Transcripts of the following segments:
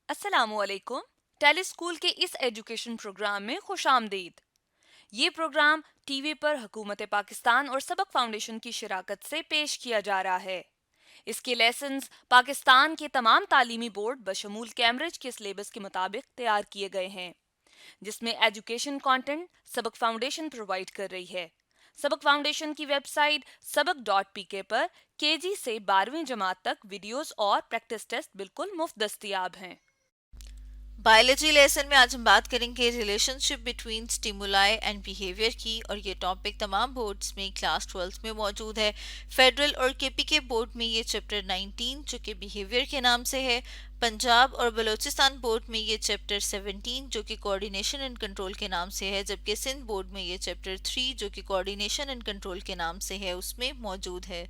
अस्सलामुअलैकुम। Tele school के इस एजुकेशन प्रोग्राम में खुशामदीद। ये प्रोग्राम टीवी पर हुकूमत पाकिस्तान और सबक फाउंडेशन की शिराकत से पेश किया जा रहा है। इसके लेसन्स पाकिस्तान के तमाम तालीमी बोर्ड बशमूल कैम्ब्रिज के सिलेबस के मुताबिक तैयार किए गए हैं, जिसमें एजुकेशन कंटेंट सबक फाउंडेशन प्रोवाइड कर रही है। सबक फाउंडेशन की वेबसाइट सबक.pk पर केजी से 12वीं जमात तक वीडियोस और प्रैक्टिस टेस्ट बिल्कुल मुफ्त दस्तयाब हैं। बायोलॉजी लेसन में आज हम बात करेंगे relationship between stimuli and behaviour की, और ये टॉपिक तमाम बोर्ड्स में क्लास 12 में मौजूद है। फेडरल और केपीके बोर्ड में ये चैप्टर 19 जो कि बिहेवियर के नाम से है। पंजाब और बलूचिस्तान बोर्ड में ये चैप्टर 17 जो कि कोऑर्डिनेशन एंड कंट्रोल के नाम से है, जबकि सिंध बोर्ड में ये चैप्टर 3 जो कि कोऑर्डिनेशन एंड कंट्रोल के नाम से है उसमें मौजूद है।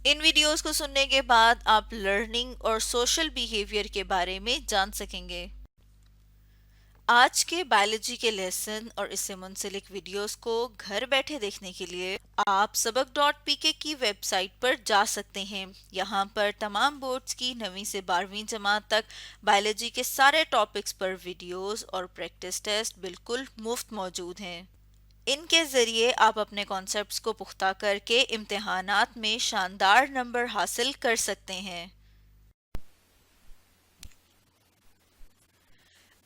इन वीडियोस को सुनने के बाद आप लर्निंग और सोशल बिहेवियर के बारे में जान सकेंगे। आज के बायोलॉजी के लेसन और इससे मुंसलिक वीडियोस को घर बैठे देखने के लिए आप सबक.pk की वेबसाइट पर जा सकते हैं। यहाँ पर तमाम बोर्ड्स की 9वीं से 12वीं जमात तक बायोलॉजी के सारे टॉपिक्स पर वीडियोस और प्रैक्टिस टेस्ट बिल्कुल मुफ्त मौजूद हैं। इनके ज़रिए आप अपने कॉन्सेप्ट्स को पुख्ता करके इम्तिहानात में शानदार नंबर हासिल कर सकते हैं।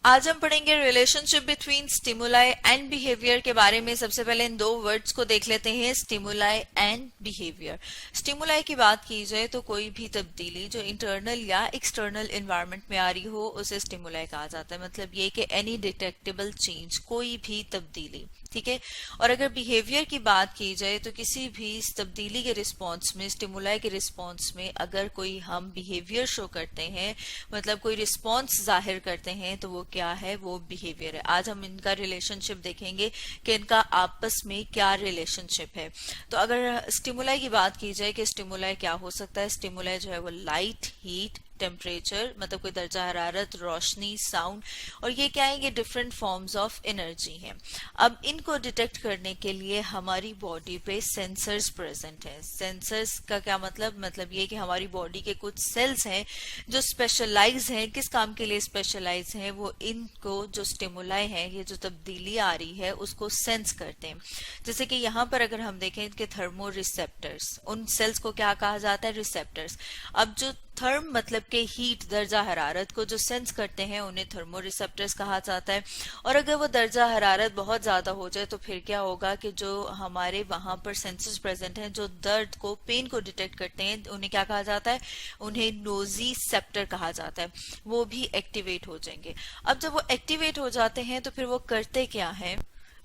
आज हम पढ़ेंगे relationship between stimuli and behaviour के बारे में। सबसे पहले इन दो वर्ड्स को देख लेते हैं, स्टिमुलाई एंड बिहेवियर। स्टिमुलाई की बात की जाए तो कोई भी तब्दीली जो इंटरनल या एक्सटर्नल इन्वायरमेंट में आ रही हो उसे स्टिमुलाई कहा जाता है। मतलब ये कि एनी डिटेक्टेबल चेंज, कोई भी तब्दीली, ठीक है। और अगर बिहेवियर की बात की जाए तो किसी भी तब्दीली के रिस्पॉन्स में, स्टिमुलाई के रिस्पॉन्स में अगर कोई हम बिहेवियर शो करते हैं, मतलब कोई रिस्पॉन्स जाहिर करते हैं, तो वो क्या है, वो बिहेवियर है। आज हम इनका रिलेशनशिप देखेंगे कि इनका आपस में क्या रिलेशनशिप है। तो अगर स्टिमुलाई की बात की जाए कि स्टिमुलाई क्या हो सकता है, स्टिमुलाई जो है वो लाइट, हीट, टेम्परेचर, मतलब कोई दर्जा हरारत, रोशनी, साउंड, और ये क्या है, ये डिफरेंट फॉर्म्स ऑफ एनर्जी हैं। अब इनको डिटेक्ट करने के लिए हमारी बॉडी पे सेंसर्स प्रेजेंट हैं। सेंसर्स का क्या मतलब ये कि हमारी बॉडी के कुछ सेल्स हैं जो स्पेशलाइज हैं। किस काम के लिए स्पेशलाइज हैं, वो इनको जो स्टिमुलाई है, ये जो तब्दीली आ रही है उसको सेंस करते हैं। जैसे कि यहाँ पर अगर हम देखें इनके थर्मो रिसेप्टर्स, उन सेल्स को क्या कहा जाता है, रिसेप्टर्स। अब जो थर्म मतलब के हीट, दर्जा हरारत को जो सेंस करते हैं उन्हें थर्मो रिसेप्टर्स कहा जाता है। और अगर वो दर्जा हरारत बहुत ज्यादा हो जाए तो फिर क्या होगा कि जो हमारे वहां पर सेंसर्स प्रेजेंट हैं जो दर्द को, पेन को डिटेक्ट करते हैं, उन्हें क्या कहा जाता है, उन्हें नोजी सेप्टर कहा जाता है। वो भी एक्टिवेट हो जाएंगे। अब जब वो एक्टिवेट हो जाते हैं तो फिर वो करते क्या है,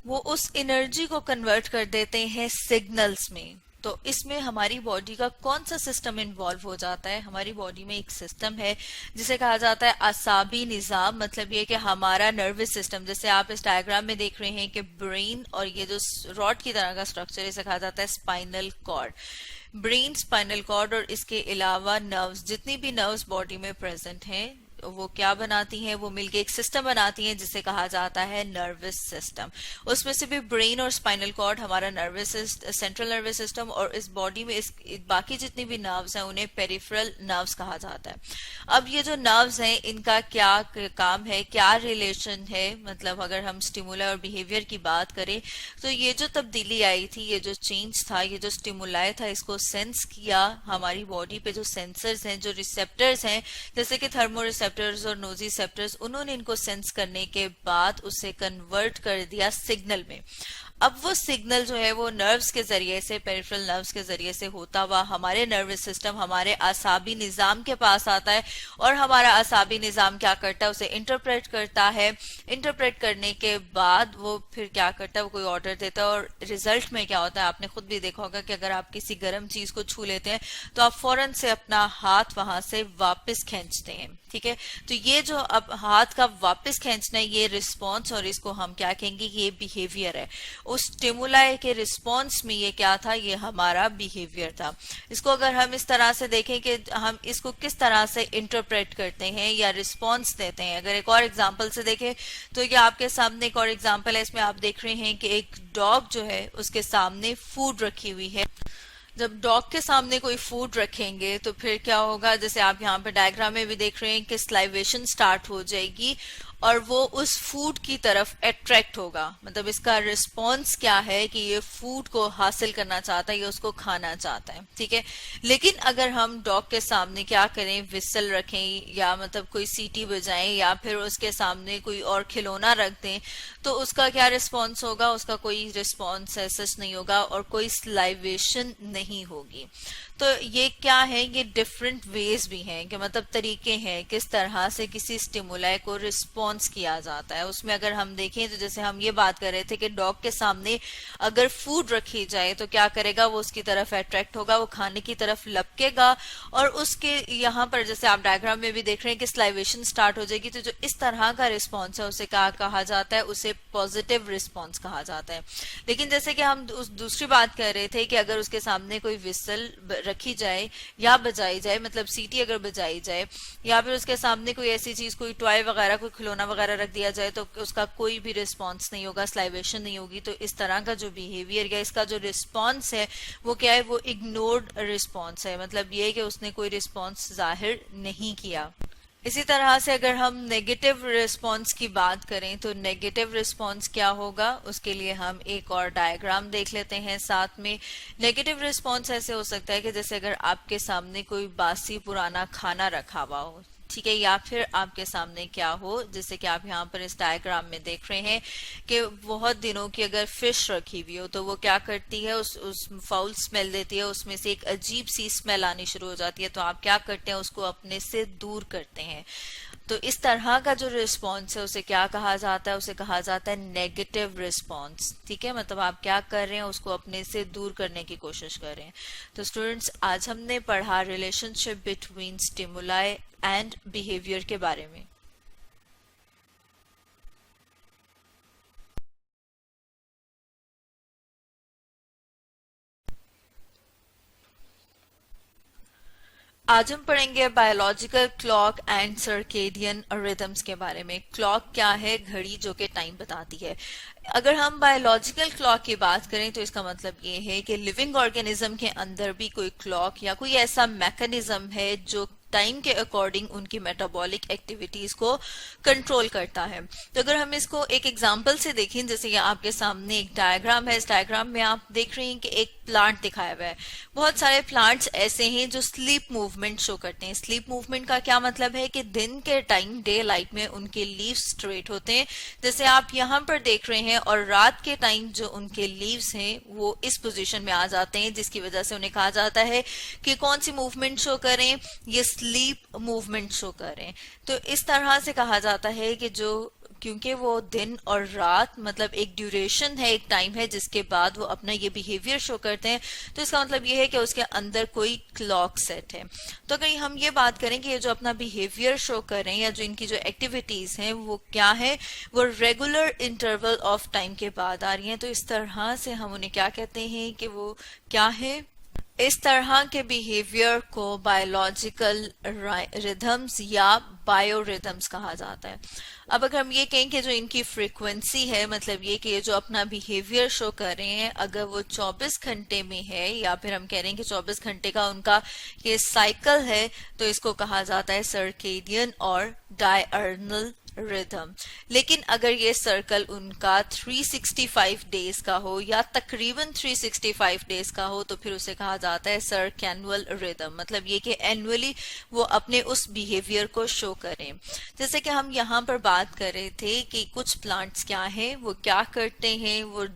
वो उस एनर्जी को कन्वर्ट कर देते हैं सिग्नल्स में। तो इसमें हमारी बॉडी का कौन सा सिस्टम इन्वॉल्व हो जाता है, हमारी बॉडी में एक सिस्टम है जिसे कहा जाता है आसाबी निजाम। मतलब ये कि हमारा नर्वस सिस्टम, जैसे आप इस डायग्राम में देख रहे हैं कि ब्रेन और ये जो रॉड की तरह का स्ट्रक्चर, इसे कहा जाता है spinal cord. Brain, spinal cord और इसके अलावा नर्व्स, जितनी भी नर्व्स बॉडी में प्रेजेंट हैं वो क्या बनाती हैं, वो मिलके एक सिस्टम बनाती हैं जिसे कहा जाता है नर्वस सिस्टम। उसमें से भी ब्रेन और स्पाइनल कॉर्ड हमारा नर्वस, सेंट्रल नर्वस सिस्टम, और इस बॉडी में इस बाकी जितनी भी नर्व्स हैं उन्हें पेरिफेरल नर्व्स कहा जाता है। अब ये जो नर्व्स हैं इनका क्या काम है, क्या रिलेशन है, मतलब अगर हम स्टिमुलाई और बिहेवियर की बात करें तो ये जो तब्दीली आई थी, ये जो चेंज था, ये जो स्टिमुलाई था, इसको सेंस किया हमारी बॉडी पे जो सेंसर्स हैं, जो रिसेप्टर्स हैं, जैसे कि थर्मो रिसेप्टर्स और नोजी सेप्टर्स, उन्होंने इनको सेंस करने के बाद उसे कन्वर्ट कर दिया सिग्नल में। अब वो सिग्नल जो है वो नर्व्स के जरिए से, पेरिफेरल नर्व्स के जरिए से होता हुआ हमारे नर्वस सिस्टम, हमारे आसाबी निजाम के पास आता है, और हमारा आसाबी निजाम क्या करता है, उसे इंटरप्रेट करता है। इंटरप्रेट करने के बाद वो फिर क्या करता है, वो कोई ऑर्डर देता है, और रिजल्ट में क्या होता है, आपने खुद भी देखा होगा कि अगर आप किसी गर्म चीज को छू लेते हैं तो आप फौरन से अपना हाथ वहां से वापस खींचते हैं, ठीक है। तो ये जो अब हाथ का वापस खींचना है, ये रिस्पॉन्स, और इसको हम क्या कहेंगे, ये बिहेवियर है। उस स्टिमुलाई के रिस्पॉन्स में ये क्या था, ये हमारा बिहेवियर था। इसको अगर हम इस तरह से देखें कि हम इसको किस तरह से इंटरप्रेट करते हैं या रिस्पॉन्स देते हैं, अगर एक और एग्जांपल से देखें तो ये आपके सामने एक और एग्जांपल है। इसमें आप देख रहे हैं कि एक डॉग जो है उसके सामने फूड रखी हुई है। जब डॉग के सामने कोई फूड रखेंगे तो फिर क्या होगा, जैसे आप यहाँ पे डायग्राम में भी देख रहे हैं कि स्लाइवेशन स्टार्ट हो जाएगी और वो उस फूड की तरफ अट्रैक्ट होगा। मतलब इसका रिस्पॉन्स क्या है कि ये फूड को हासिल करना चाहता है, ये उसको खाना चाहता है, ठीक है। लेकिन अगर हम डॉग के सामने क्या करें, विसल रखें या मतलब कोई सीटी बजाएं या फिर उसके सामने कोई और खिलौना रख दें, तो उसका क्या रिस्पॉन्स होगा, उसका कोई रिस्पॉन्स सच नहीं होगा और कोई स्लाइवेशन नहीं होगी। तो ये क्या है, ये डिफरेंट वेज भी हैं कि मतलब तरीके हैं किस तरह से किसी स्टिमुलाई को रिस्पॉन्स किया जाता है। उसमें अगर हम देखें तो जैसे हम ये बात कर रहे थे कि डॉग के सामने अगर फूड रखी जाए तो क्या करेगा, वो उसकी तरफ अट्रैक्ट होगा, वो खाने की तरफ लपकेगा और उसके यहाँ पर जैसे आप डायग्राम में भी देख रहे हैं कि स्लाइवेशन स्टार्ट हो जाएगी। तो जो इस तरह का रिस्पॉन्स है उसे क्या कहा जाता है, उसे पॉजिटिव रिस्पॉन्स कहा जाता है। लेकिन जैसे कि हम दूसरी बात कर रहे थे कि अगर उसके सामने कोई विसल रखी जाए या बजाई जाए, मतलब सीटी अगर बजाई जाए या फिर उसके सामने कोई ऐसी चीज, कोई टॉय वगैरह, कोई खिलौना वगैरह रख दिया जाए, तो उसका कोई भी रिस्पॉन्स नहीं होगा, स्लाइवेशन नहीं होगी। तो इस तरह का जो बिहेवियर या इसका जो रिस्पॉन्स है वो क्या है, वो इग्नोर्ड रिस्पॉन्स है। मतलब ये है कि उसने कोई रिस्पॉन्स जाहिर नहीं किया। इसी तरह से अगर हम नेगेटिव रिस्पॉन्स की बात करें तो नेगेटिव रिस्पॉन्स क्या होगा, उसके लिए हम एक और डायग्राम देख लेते हैं साथ में। नेगेटिव रिस्पॉन्स ऐसे हो सकता है कि जैसे अगर आपके सामने कोई बासी पुराना खाना रखा हुआ हो, ठीक है, या फिर आपके सामने क्या हो, जैसे कि आप यहाँ पर इस डायग्राम में देख रहे हैं कि बहुत दिनों की अगर फिश रखी हुई हो तो वो क्या करती है, उस फाउल स्मेल देती है, उसमें से एक अजीब सी स्मेल आनी शुरू हो जाती है। तो आप क्या करते हैं, उसको अपने से दूर करते हैं। तो इस तरह का जो रिस्पॉन्स है उसे क्या कहा जाता है, उसे कहा जाता है नेगेटिव रिस्पॉन्स, ठीक है। मतलब आप क्या कर रहे हैं, उसको अपने से दूर करने की कोशिश कर रहे हैं। तो स्टूडेंट्स, आज हमने पढ़ा relationship between stimuli and behaviour के बारे में। आज हम पढ़ेंगे biological clock and circadian rhythms के बारे में। क्लॉक क्या है, घड़ी जो कि टाइम बताती है। अगर हम बायोलॉजिकल क्लॉक की बात करें तो इसका मतलब ये है कि लिविंग ऑर्गेनिज्म के अंदर भी कोई क्लॉक या कोई ऐसा मैकेनिज्म है जो टाइम के अकॉर्डिंग उनकी मेटाबॉलिक एक्टिविटीज को कंट्रोल करता है। तो अगर हम इसको एक एग्जांपल से देखें, जैसे ये आपके सामने एक डायग्राम है, इस डायग्राम में आप देख रहे हैं कि एक प्लांट दिखाया हुआ है। बहुत सारे प्लांट्स ऐसे हैं जो स्लीप मूवमेंट शो करते हैं। स्लीप मूवमेंट का क्या मतलब है कि दिन के टाइम डे लाइट में उनके लीव्स स्ट्रेट होते हैं, जैसे आप यहाँ पर देख रहे हैं, और रात के टाइम जो उनके लीव्स हैं वो इस पोजीशन में आ जाते हैं, जिसकी वजह से उन्हें कहा जाता है कि कौन सी मूवमेंट शो करें, ये स्लीप मूवमेंट शो करें। तो इस तरह से कहा जाता है कि जो, क्योंकि वो दिन और रात मतलब एक ड्यूरेशन है, एक टाइम है जिसके बाद वो अपना ये बिहेवियर शो करते हैं, तो इसका मतलब ये है कि उसके अंदर कोई क्लॉक सेट है। तो अगर हम ये बात करें कि ये जो अपना बिहेवियर शो कर रहे हैं या जो इनकी जो एक्टिविटीज हैं वो क्या है, वो रेगुलर इंटरवल ऑफ टाइम के बाद आ रही हैं। तो इस तरह से हम उन्हें क्या कहते हैं कि वो क्या है, इस तरह के बिहेवियर को बायोलॉजिकल रिदम्स या बायोरिदम्स कहा जाता है। अब अगर हम ये कहें कि जो इनकी फ्रीक्वेंसी है, मतलब ये कि ये जो अपना बिहेवियर शो कर रहे हैं, अगर वो 24 घंटे में है या फिर हम कह रहे हैं कि 24 घंटे का उनका ये साइकिल है, तो इसको कहा जाता है सर्केडियन और डायर्नल रिदम। लेकिन अगर ये सर्कल उनका 365 डेज का हो या तकरीबन 365 डेज का हो तो फिर उसे कहा जाता है सर्कैनुअल रिदम। मतलब ये कि एनुअली वो अपने उस बिहेवियर को शो करें। जैसे कि हम यहाँ पर बात कर रहे थे कि कुछ प्लांट्स क्या हैं, वो क्या करते हैं, वो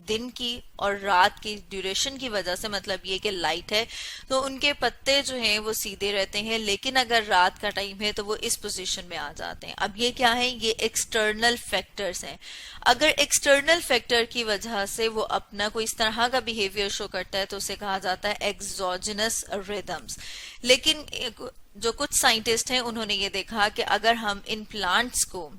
दिन की और रात की ड्यूरेशन की वजह से, मतलब ये कि लाइट है तो उनके पत्ते जो हैं वो सीधे रहते हैं, लेकिन अगर रात का टाइम है तो वो इस पोजीशन में आ जाते हैं। अब ये क्या है, ये एक्सटर्नल फैक्टर्स हैं। अगर एक्सटर्नल फैक्टर की वजह से वो अपना कोई इस तरह का बिहेवियर शो करता है तो उसे कहा जाता है एक्सोजेनस रिदम्स। लेकिन जो कुछ साइंटिस्ट हैं उन्होंने ये देखा कि अगर हम इन प्लांट्स को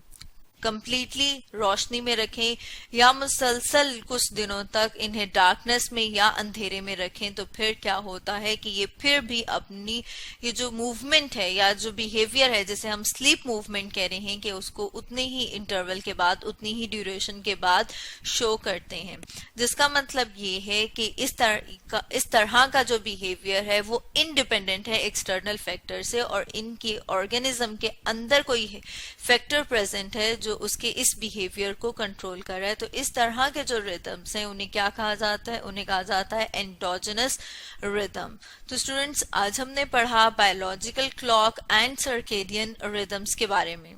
कंप्लीटली रोशनी में रखें या मुसलसल कुछ दिनों तक इन्हें डार्कनेस में या अंधेरे में रखें, तो फिर क्या होता है कि ये फिर भी अपनी ये जो मूवमेंट है या जो बिहेवियर है, जिसे हम स्लीप मूवमेंट कह रहे हैं, कि उसको उतने ही इंटरवल के बाद, उतनी ही ड्यूरेशन के बाद शो करते हैं। जिसका मतलब ये है कि इस तरह का जो बिहेवियर है वो इंडिपेंडेंट है एक्सटर्नल फैक्टर से, और इनकी ऑर्गेनिज्म के अंदर कोई फैक्टर प्रेजेंट है जो उसके इस बिहेवियर को कंट्रोल कर रहा है। तो इस तरह के जो रिदम्स हैं उन्हें क्या कहा जाता है? उन्हें कहा जाता है एंडोजेनस रिदम। तो स्टूडेंट्स, आज हमने पढ़ा biological clock and circadian rhythms के बारे में।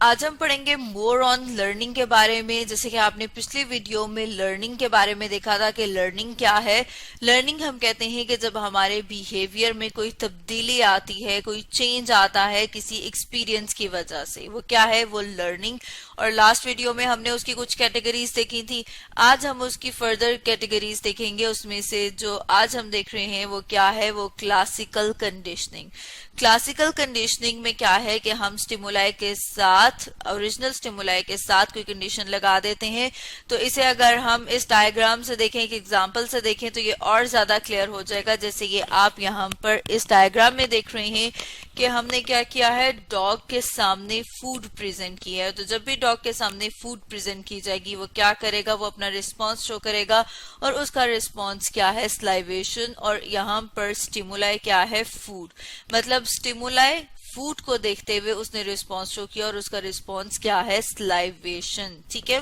आज हम पढ़ेंगे मोर ऑन लर्निंग के बारे में। जैसे कि आपने पिछली वीडियो में लर्निंग के बारे में देखा था कि लर्निंग क्या है। लर्निंग हम कहते हैं कि जब हमारे बिहेवियर में कोई तब्दीली आती है, कोई चेंज आता है किसी एक्सपीरियंस की वजह से, वो क्या है? वो लर्निंग। और लास्ट वीडियो में हमने उसकी कुछ कैटेगरीज देखी थी। आज हम उसकी फर्दर कैटेगरीज देखेंगे। उसमें से जो आज हम देख रहे हैं वो क्या है? वो क्लासिकल कंडीशनिंग। क्लासिकल कंडीशनिंग में क्या है कि हम स्टिमुलाई के साथ, ओरिजिनल स्टिमुलाई के साथ कोई कंडीशन लगा देते हैं। तो इसे अगर हम इस डायग्राम से देखें, एक एग्जांपल से देखें, तो ये और ज्यादा क्लियर हो जाएगा। जैसे ये आप यहाँ पर इस डायग्राम में देख रहे हैं कि हमने क्या किया है? डॉग के सामने फूड प्रेजेंट किया है। तो जब भी डॉग के सामने फूड प्रेजेंट की जाएगी, वो क्या करेगा? वो अपना रिस्पॉन्स शो करेगा, और उसका रिस्पॉन्स क्या है? स्लाइवेशन। और यहाँ पर स्टिमुलाई क्या है? फूड। मतलब स्टिमुलाई फूड को देखते हुए उसने रिस्पॉन्स शो किया, और उसका रिस्पॉन्स क्या है? स्लाइवेशन। ठीक है।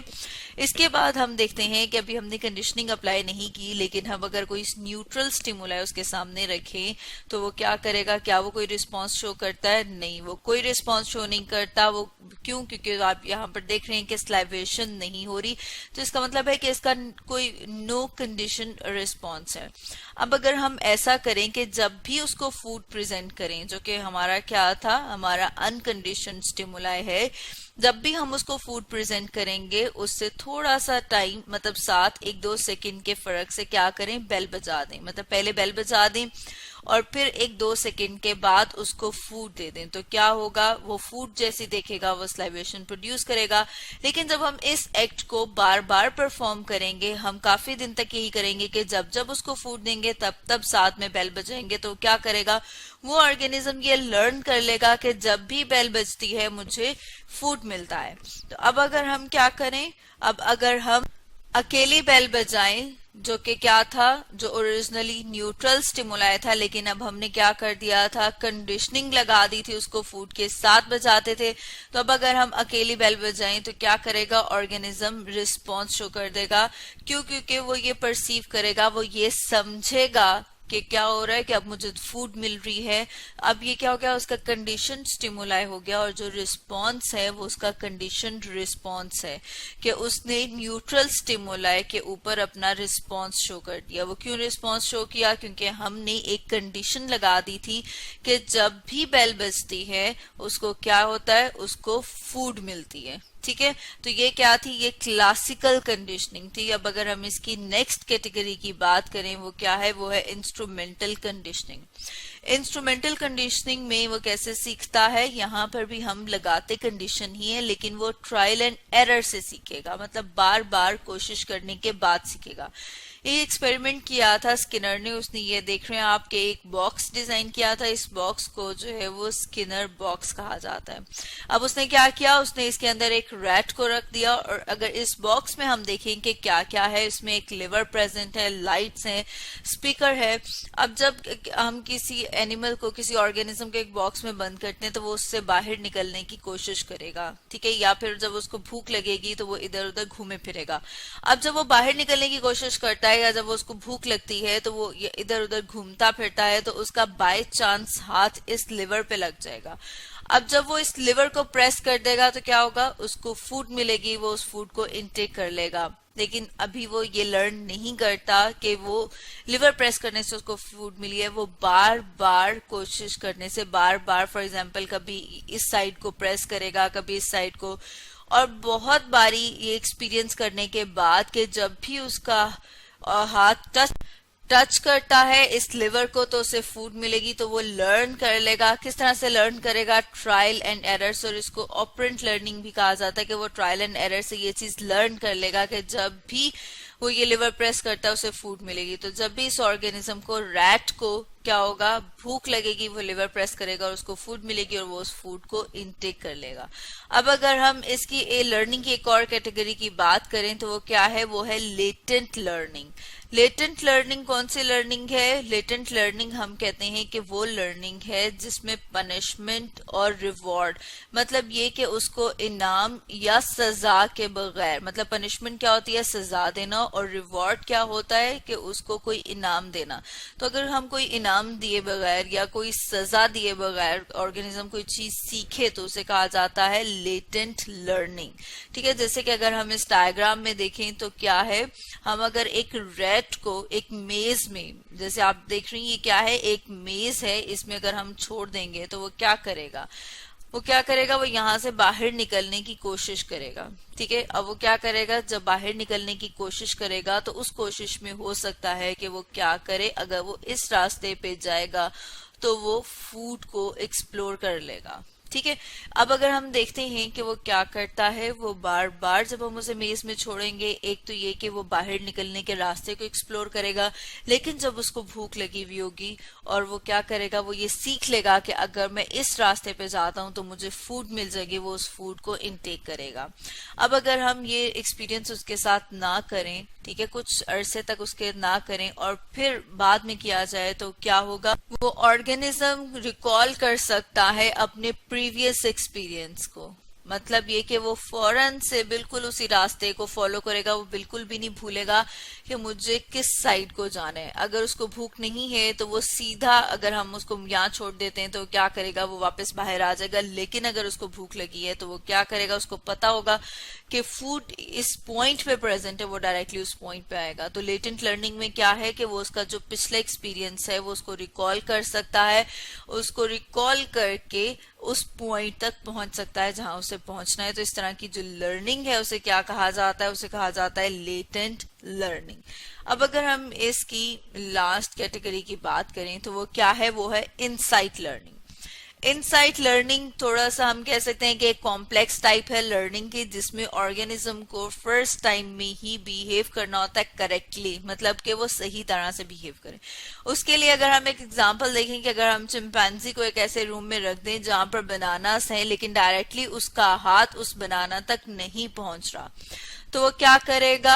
इसके बाद हम देखते हैं कि अभी हमने कंडीशनिंग अप्लाई नहीं की, लेकिन हम अगर कोई न्यूट्रल स्टिमुलाई उसके सामने रखें तो वो क्या करेगा? क्या वो कोई रिस्पॉन्स शो करता है? नहीं, वो कोई रिस्पॉन्स शो नहीं करता। वो क्यों? क्योंकि आप यहाँ पर देख रहे हैं कि स्लाइवेशन नहीं हो रही। तो इसका मतलब है कि इसका कोई नो कंडीशन रिस्पॉन्स है। अब अगर हम ऐसा करें कि जब भी उसको फूड प्रेजेंट करें, जो कि हमारा क्या था? हमारा अनकंडीशनड स्टिमुलाई है, जब भी हम उसको फूड प्रेजेंट करेंगे उससे थोड़ा सा टाइम, मतलब 1-2 सेकंड के फर्क से क्या करें? बेल बजा दें। मतलब पहले बेल बजा दें और फिर 1-2 सेकंड के बाद उसको फूड दे दें। तो क्या होगा? वो फूड जैसे देखेगा वो स्लाइवेशन प्रोड्यूस करेगा। लेकिन जब हम इस एक्ट को बार बार परफॉर्म करेंगे, हम काफी दिन तक यही करेंगे कि जब जब उसको फूड देंगे तब तब साथ में बेल बजाएंगे, तो क्या करेगा? वो ऑर्गेनिज्म ये लर्न कर लेगा कि जब भी बेल बजती है मुझे फूड मिलता है। तो अब अगर हम क्या करें? अब अगर हम अकेली बेल बजाएं, जो कि क्या था? जो ओरिजिनली न्यूट्रल स्टिमुलाई था, लेकिन अब हमने क्या कर दिया था? कंडीशनिंग लगा दी थी, उसको फूड के साथ बजाते थे। तो अब अगर हम अकेली बेल बजाएं तो क्या करेगा? ऑर्गेनिज्म रिस्पॉन्स शो कर देगा। क्यों? क्योंकि वो ये परसीव करेगा, वो ये समझेगा कि क्या हो रहा है, कि अब मुझे फूड मिल रही है। अब ये क्या हो गया? उसका कंडीशन स्टिमुलाई हो गया, और जो रिस्पॉन्स है वो उसका कंडीशन रिस्पॉन्स है, कि उसने न्यूट्रल स्टिमुलाई के ऊपर अपना रिस्पॉन्स शो कर दिया। वो क्यों रिस्पॉन्स शो किया? क्योंकि हमने एक कंडीशन लगा दी थी कि जब भी बेल बजती है उसको क्या होता है? उसको फूड मिलती है। ठीक है। तो ये क्या थी? ये क्लासिकल कंडीशनिंग थी। अब अगर हम इसकी नेक्स्ट कैटेगरी की बात करें, वो क्या है? वो है इंस्ट्रूमेंटल कंडीशनिंग। इंस्ट्रूमेंटल कंडीशनिंग में वो कैसे सीखता है? यहाँ पर भी हम लगाते कंडीशन ही है, लेकिन वो ट्रायल एंड एरर से सीखेगा। मतलब बार बार कोशिश करने के बाद सीखेगा। ये एक्सपेरिमेंट किया था स्किनर ने। उसने ये देख रहे हैं आपके एक बॉक्स डिजाइन किया था। इस बॉक्स को जो है वो स्किनर बॉक्स कहा जाता है। अब उसने क्या किया? उसने इसके अंदर एक रैट को रख दिया, और अगर इस बॉक्स में हम देखें कि क्या क्या है, इसमें एक लिवर प्रेजेंट है, लाइट्स हैं, स्पीकर है। अब जब हम किसी एनिमल को, किसी ऑर्गेनिज्म को एक बॉक्स में बंद करते हैं तो वो उससे बाहर निकलने की कोशिश करेगा। ठीक है। या फिर जब उसको भूख लगेगी तो वो इधर उधर घूमे फिरेगा। अब जब वो बाहर निकलने की कोशिश करता है, या जब उसको भूख लगती है तो वो इधर उधर घूमता फिरता है, तो उसका बाय चांस हाथ इस लिवर पे लग जाएगा। अब जब वो इस लिवर को प्रेस कर देगा तो क्या होगा? उसको फूड मिलेगी, वो उस फूड को इनटेक कर लेगा। लेकिन अभी वो ये लर्न नहीं करता कि वो लिवर प्रेस करने से उसको फूड मिली है। वो बार बार कोशिश करने से, बार बार, फॉर एग्जाम्पल कभी इस साइड को प्रेस करेगा, कभी इस साइड को, और बहुत बारी ये एक्सपीरियंस करने के बाद कि जब भी उसका हाथ टच करता है इस लिवर को तो उसे फूड मिलेगी, तो वो लर्न कर लेगा। किस तरह से लर्न करेगा? ट्रायल एंड एरर्स, और इसको ऑपरेंट लर्निंग भी कहा जाता है कि वो ट्रायल एंड एरर से ये चीज लर्न कर लेगा कि जब भी वो ये लिवर प्रेस करता है उसे फूड मिलेगी। तो जब भी इस ऑर्गेनिज्म को, रैट को क्या होगा, भूख लगेगी, वो लिवर प्रेस करेगा और उसको फूड मिलेगी और वो उस फूड को इनटेक कर लेगा। अब अगर हम इसकी लर्निंग की एक और कैटेगरी की बात करें तो वो क्या है? वो है लेटेंट लर्निंग। लेटेंट लर्निंग कौन सी लर्निंग है? लेटेंट लर्निंग हम कहते हैं कि वो लर्निंग है जिसमें पनिशमेंट और रिवॉर्ड, मतलब ये कि उसको इनाम या सजा के बगैर, मतलब पनिशमेंट क्या होती है? सजा देना, और रिवॉर्ड क्या होता है? कि उसको कोई इनाम देना। तो अगर हम कोई इनाम दिए बगैर या कोई सजा दिए बगैर ऑर्गेनिज्म कोई चीज सीखे तो उसे कहा जाता है लेटेंट लर्निंग। ठीक है, जैसे कि अगर हम इस डायग्राम में देखें तो क्या है, हम अगर एक रैट को एक मेज में, जैसे आप देख रही हैं ये क्या है? एक मेज है, इसमें अगर हम छोड़ देंगे तो वो क्या करेगा? वो क्या करेगा? वो यहाँ से बाहर निकलने की कोशिश करेगा। ठीक है, अब वो क्या करेगा? जब बाहर निकलने की कोशिश करेगा तो उस कोशिश में हो सकता है कि वो क्या करे, अगर वो इस रास्ते पे जाएगा तो वो फूड को एक्सप्लोर कर लेगा। ठीक है, अब अगर हम देखते हैं कि वो क्या करता है, वो बार बार जब हम उसे मेज में छोड़ेंगे, एक तो ये कि वो बाहर निकलने के रास्ते को एक्सप्लोर करेगा, लेकिन जब उसको भूख लगी हुई होगी और वो क्या करेगा, वो ये सीख लेगा कि अगर मैं इस रास्ते पे जाता हूं तो मुझे फूड मिल जाएगी, वो उस फूड को इनटेक करेगा। अब अगर हम ये एक्सपीरियंस उसके साथ ना करें, ठीक है, कुछ अरसे तक उसके ना करें और फिर बाद में किया जाए तो क्या होगा? वो ऑर्गेनिज्म रिकॉल कर सकता है अपने प्रीवियस एक्सपीरियंस को, मतलब ये कि वो फौरन से बिल्कुल उसी रास्ते को फॉलो करेगा, वो बिल्कुल भी नहीं भूलेगा कि मुझे किस साइड को जाना है। अगर उसको भूख नहीं है तो वो सीधा, अगर हम उसको यहाँ छोड़ देते हैं तो क्या करेगा? वो वापस बाहर आ जाएगा। लेकिन अगर उसको भूख लगी है तो वो क्या करेगा? उसको पता होगा कि फूड इस पॉइंट पे प्रेजेंट है, वो डायरेक्टली उस पॉइंट पे आएगा। तो लेटेंट लर्निंग में क्या है कि वो उसका जो पिछला एक्सपीरियंस है वो उसको रिकॉल कर सकता है, उसको रिकॉल करके उस पॉइंट तक पहुंच सकता है जहां उसे पहुंचना है। तो इस तरह की जो लर्निंग है उसे क्या कहा जाता है? उसे कहा जाता है लेटेंट लर्निंग। अब अगर हम इसकी लास्ट कैटेगरी की बात करें तो वो क्या है? वो है इनसाइट लर्निंग। इनसाइट लर्निंग थोड़ा सा हम कह सकते हैं कि एक कॉम्प्लेक्स टाइप है लर्निंग की, जिसमें ऑर्गेनिज्म को फर्स्ट टाइम में ही बिहेव करना होता है करेक्टली, मतलब कि वो सही तरह से बिहेव करे। उसके लिए अगर हम एक एग्जांपल देखें कि अगर हम चिंपैंजी को एक ऐसे रूम में रख दें जहां पर बनानास हैं, लेकिन डायरेक्टली उसका हाथ उस बनाना तक नहीं पहुंच रहा, तो वो क्या करेगा?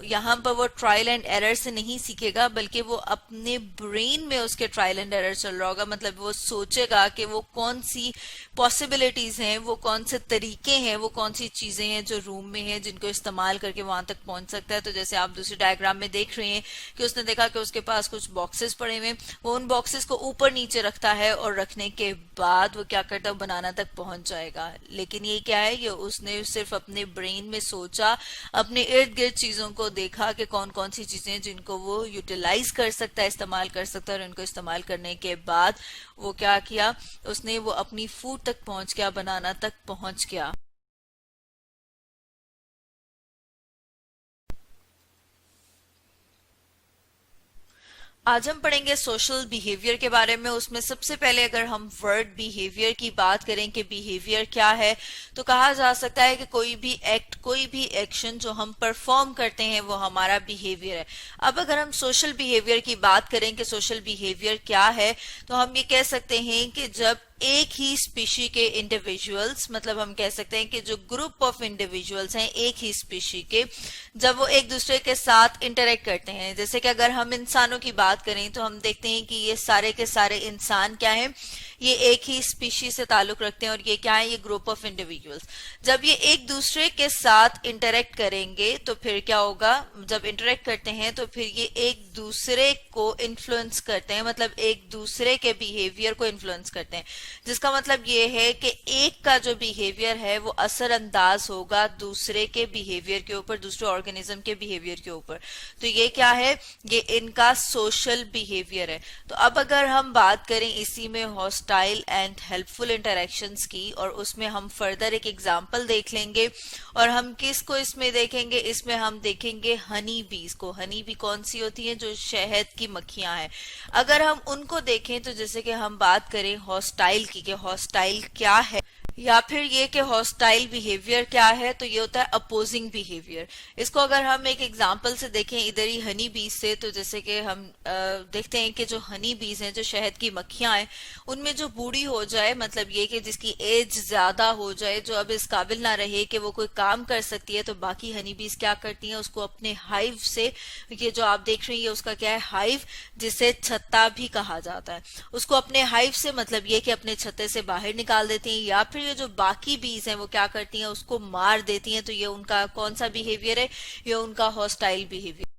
यहाँ पर वो ट्रायल एंड एरर से नहीं सीखेगा, बल्कि वो अपने ब्रेन में उसके ट्रायल एंड एरर चल रहा होगा। मतलब वो सोचेगा कि वो कौन सी पॉसिबिलिटीज हैं, वो कौन से तरीके हैं, वो कौन सी चीजें हैं जो रूम में हैं जिनको इस्तेमाल करके वहां तक पहुंच सकता है। तो जैसे आप दूसरी डायग्राम में देख रहे हैं कि उसने देखा कि उसके पास कुछ बॉक्सेस पड़े हुए, वो उन बॉक्सेस को ऊपर नीचे रखता है और रखने के बाद वो क्या करता है? बनाना तक पहुंच जाएगा। लेकिन ये क्या है? ये उसने सिर्फ अपने ब्रेन में सोचा, अपने इर्द गिर्द चीजों को देखा कि कौन कौन सी चीजें जिनको वो यूटिलाइज कर सकता है, इस्तेमाल कर सकता है, और इनको इस्तेमाल करने के बाद वो क्या किया? उसने वो अपनी फूड तक पहुंच गया, बनाना तक पहुंच गया। आज हम पढ़ेंगे सोशल बिहेवियर के बारे में। उसमें सबसे पहले अगर हम वर्ड बिहेवियर की बात करें कि बिहेवियर क्या है, तो कहा जा सकता है कि कोई भी एक्ट, कोई भी एक्शन जो हम परफॉर्म करते हैं वो हमारा बिहेवियर है। अब अगर हम सोशल बिहेवियर की बात करें कि सोशल बिहेवियर क्या है, तो हम ये कह सकते हैं कि जब एक ही स्पीशी के इंडिविजुअल्स, मतलब हम कह सकते हैं कि जो ग्रुप ऑफ इंडिविजुअल्स हैं एक ही स्पीशी के, जब वो एक दूसरे के साथ इंटरेक्ट करते हैं, जैसे कि अगर हम इंसानों की बात करें तो हम देखते हैं कि ये सारे के सारे इंसान क्या हैं? ये एक ही स्पीशी से ताल्लुक रखते हैं, और ये क्या है? ये ग्रुप ऑफ इंडिविजुअल्स। जब ये एक दूसरे के साथ इंटरेक्ट करेंगे तो फिर क्या होगा? जब इंटरेक्ट करते हैं तो फिर ये एक दूसरे को इन्फ्लुएंस करते हैं, मतलब एक दूसरे के बिहेवियर को इन्फ्लुएंस करते हैं, जिसका मतलब ये है कि एक का जो बिहेवियर है वो असरअंदाज होगा दूसरे के बिहेवियर के ऊपर, दूसरे ऑर्गेनिज्म के बिहेवियर के ऊपर। तो ये क्या है? ये इनका सोशल बिहेवियर है। तो अब अगर हम बात करें इसी में hostile hostile and helpful interactions की, और उसमें हम फर्दर एक एग्जांपल देख लेंगे। और हम किसको इसमें देखेंगे, इसमें हम देखेंगे हनी बीज को। हनी बी कौन सी होती है, जो शहद की मक्खियां हैं। अगर हम उनको देखें तो जैसे कि हम बात करें हॉस्टाइल की, कि हॉस्टाइल क्या है, या फिर ये कि हॉस्टाइल बिहेवियर क्या है, तो ये होता है अपोजिंग बिहेवियर। इसको अगर हम एक एग्जांपल से देखें इधर ही हनी बीज से, तो जैसे कि हम देखते हैं कि जो हनी बीज हैं, जो शहद की मक्खियां हैं, उनमें जो बूढ़ी हो जाए, मतलब ये कि जिसकी एज ज्यादा हो जाए, जो अब इस काबिल ना रहे कि वो कोई काम कर सकती है, तो बाकी हनी बीज क्या करती हैं, उसको अपने हाइव से, ये जो आप देख रही है उसका क्या है, हाइव, जिसे छत्ता भी कहा जाता है, उसको अपने हाइव से मतलब ये कि अपने छत्ते से बाहर निकाल देती हैं। या फिर ये जो बाकी बीज हैं वो क्या करती हैं, उसको मार देती हैं। तो ये उनका कौन सा बिहेवियर है, ये उनका हॉस्टाइल बिहेवियर।